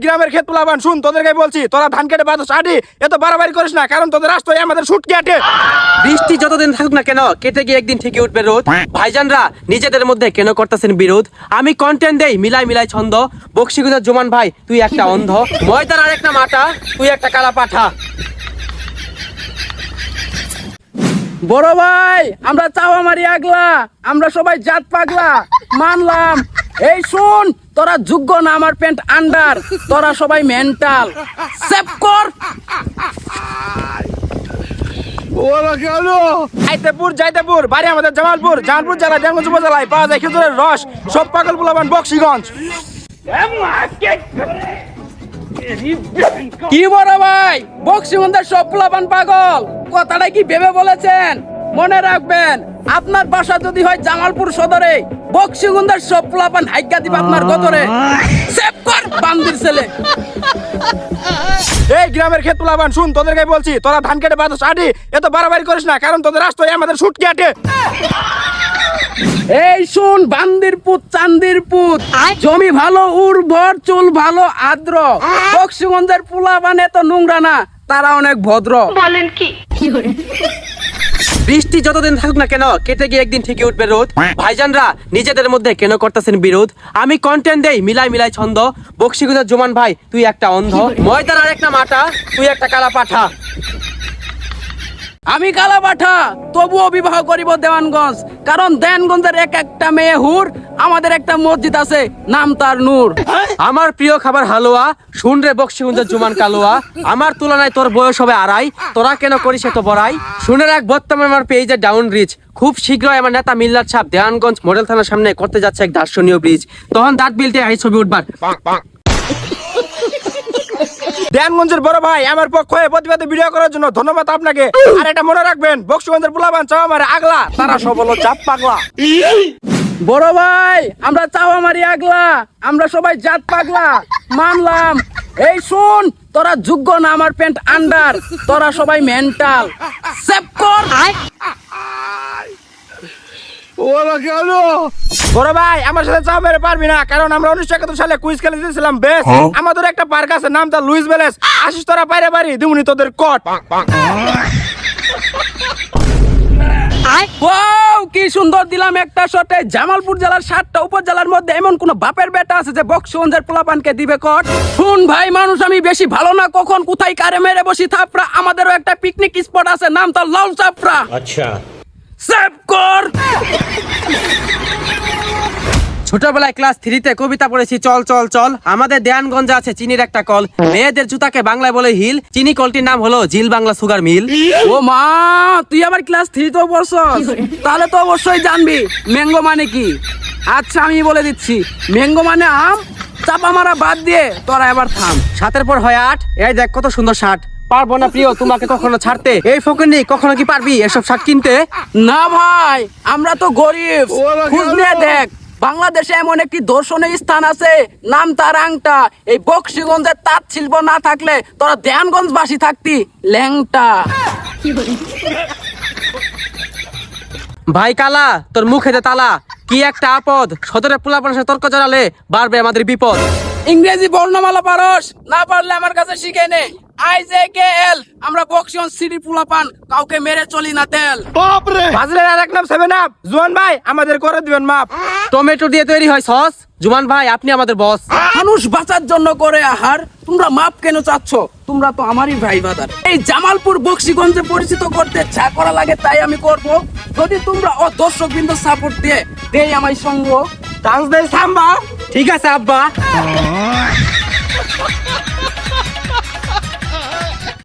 গ্রামের ক্ষেত পোলাবান শুন, তোদেরকে বলছি, তোরা ধান কেটে বাঁধস আডি, এত বাড়াবাড়ি করিস না, কারণ তোদের রাস্তায় আমাদের শুট কেটে। বৃষ্টি যতদিন থাকুক না কেন, কেটে গিয়ে একদিন ঠিকই উঠবে রোদ। ভাইজানরা নিজেদের মধ্যে কেন করতেছেন বিরোধ? আমি কন্টেন্ট দেই মিলাই মিলাই ছন্দ। বক্সিগুজার জুমান ভাই তুই একটা অন্ধ, ময়দার আর একটা মাটা, তুই একটা কালা পাঠা। বড় ভাই, আমরা চাওয়া মারি আগলা, আমরা সবাই জাত পাগলা, মানলাম। এই শুন, তোরা যোগ্য না আমার প্যান্ট আন্ডার, তোরা সবাই মেন্টাল। সেভ কর। যাইতেপুর বাড়ি আমাদের জামালপুর জেলা, দেওয়ানগঞ্জ উপজেলায় পাওয়া যায় খেজুরের রস। সব পাগল পোলাবান বক্সিগঞ্জ। কি বড় ভাই, বক্সিবন্ধের সব পোলাপান পাগল, কথাটা কি ভেবে বলেছেন? মনে রাখবেন, আপনার বাসা যদি হয় জামালপুর সদরে, বক্সিবন্ধের সব পোলাপান হাইজ্ঞা দিবে আপনার গতরে। সেভ কর বান্দির ছেলে। এই গ্রামের ক্ষেত পোলাবান শুন, তোদেরকে বলছি, তোরা ধান কেটে বাঁধস আডি, এত বাড়াবাড়ি করিস না, কারণ তোদের রাস্তায় আমাদের শুট কেটে। এই শুন, বান্দির পুত চান্দির পুত, জমি ভালো উর্বর, চুল ভালো আদ্র, বক্সিগঞ্জের পোলাপান এত নোংরা না, তারা অনেক ভদ্র। বলেন কি? বৃষ্টি যতদিন থাকুক না কেন, কেটে গিয়ে একদিন ঠিকই উঠবে রোদ। ভাইজানরা নিজেদের মধ্যে কেন করতেছেন বিরোধ? আমি কন্টেন্ট দেই মিলাই মিলাই ছন্দ। বক্সিগুজার জুমান ভাই তুই একটা অন্ধ, ময়দার আর একটা মাটা, তুই একটা কালা পাঠা। আমি কালা পাঠা, তবুও বিবাহ করিব দেওয়ানগঞ্জ, কারণ দেওয়ানগঞ্জের এক একটা মেয়ে হুর, আমাদের একটা মসজিদ আছে, নাম তার নূর। আমার প্রিয় খাবার হালুয়া, শুন রে বক্সিগুঞ্জের জুমান কালুয়া, আমার তুলনায় তোর বয়স হবে আড়াই, তোরা কেন করিস এত বড়াই? শুনে রাখ, বর্তমানে আমার পেজে ডাউন রিচ, খুব শীঘ্রই আমার নেতা মিল্লাত সাহেব দেওয়ানগঞ্জ মডেল থানার সামনে করতে যাচ্ছে এক দার্শনীয় ব্রিজ, তখন দাঁত বিলতে এই ছবি উঠবার। দেওয়ানগঞ্জের বড় ভাই, আমার পক্ষ হয়ে প্রতিবাদে ভিডিও করার জন্য ধন্যবাদ আপনাকে। আর এটা মনে রাখবেন, বক্সিগঞ্জের পোলাবান চাওয়া মারে আগলা, তারা সব হলো জাত পাগলা। বড় ভাই, আমরা চাওয়া মারি আগলা, আমরা সবাই জাত পাগলা, মানলাম। এই শুন, তোরা যোগ্য না আমার প্যান্ট আন্ডার, তোরা সবাই মেন্টাল। সেভ কর। বড় ভাই, আমার সাথে চাওয়া মেরে পারবি না, কারণ আমরা 1971 সালে কুইজ খেলে দিয়েছিলাম বেশ। আমাদের একটা পার্ক আছে, নাম তার লুইস ভ্যালেস। আসিস তোরা বাইরে বাড়ি, দিমুনি তোদের কট। ওয়াও, কি সুন্দর দিলাম একটা শটে। জামালপুর জেলার 7টা উপজেলার মধ্যে এমন কোন বাপের বেটা আছে যে বক্সিগঞ্জের পোলাপানকে দিবে কট? শুন ভাই, মানুষ আমি বেশি ভালো না, কখন কোথায় কারে মেরে বসি থাপড়া। আমাদেরও একটা পিকনিক স্পট আছে, নাম তার লাল চাপড়া। আচ্ছা, সেভ কর। ছোটবেলায় ক্লাস 3-তে কবিতা পড়েছি চল চল চল। আমাদের দেয়ানগঞ্জে আছে চিনির একটা কল, মেয়েদের জুতাকে বাংলায় বলে হিল, চিনি কলটির নাম হলো জিল বাংলা সুগার মিল। ও মা, তুই আবার ক্লাস 3-তেও পড়ছস? তাহলে তো অবশ্যই জানবি ম্যাঙ্গো মানে কি। আচ্ছা, আমি বলে দিচ্ছি, ম্যাঙ্গো মানে আম। চাপা মারা বাদ দিয়ে তোরা এবার থাম। 7-এর পর হয় 8, এই দেখ কত সুন্দর শার্ট। পারবো না প্রিয় তোমাকে কখনো ছাড়তে, এই ফকিন্নি কখনো কি পারবি এসব শার্ট কিনতে? না ভাই, আমরা তো গরিব। খোঁজ নিয়ে দেখ, বাংলাদেশে এমন একটি দর্শনীয় স্থান আছে, নাম তার আংটা। এই বক্সিগঞ্জের তাঁত শিল্প না থাকলে তোরা দেওয়ানগঞ্জ বাসী থাকতি ল্যাংটা। ভাই কালা, তোর মুখেতে তালা, কি একটা আপদ, সদরে পোলাপানের সাথে তর্ক জড়ালে বাড়বে আমাদের বিপদ। ইংরেজি বর্ণমালা পারস? না পারলে আমার কাছে শিখে নে। IJKL, আমরা বক্সিগঞ্জ সিটি পোলাপান, কাউকে মেরে চলি না তেল। বাজলের আর এক নাম 7 আপ। জুয়ান ভাই, আমাদের করে দিবেন মাপ। টমেটো দিয়ে তৈরি হয় সস, জুমান ভাই আপনি আমাদের বস। মানুষ বাঁচার জন্য করে আহার, তোমরা মাপ কেন চাচ্ছ? তোমরা তো আমারই ভাই বাদার। এই জামালপুর বক্সিগঞ্জে পরিচিত করতে যা করা লাগে তাই আমি করব, যদি তোমরা ও দর্শক বিন্দু সাপোর্ট দিয়ে দেই আমায় সঙ্গ। ডান্স দেই সাম্বা। ঠিক আছে আব্বা।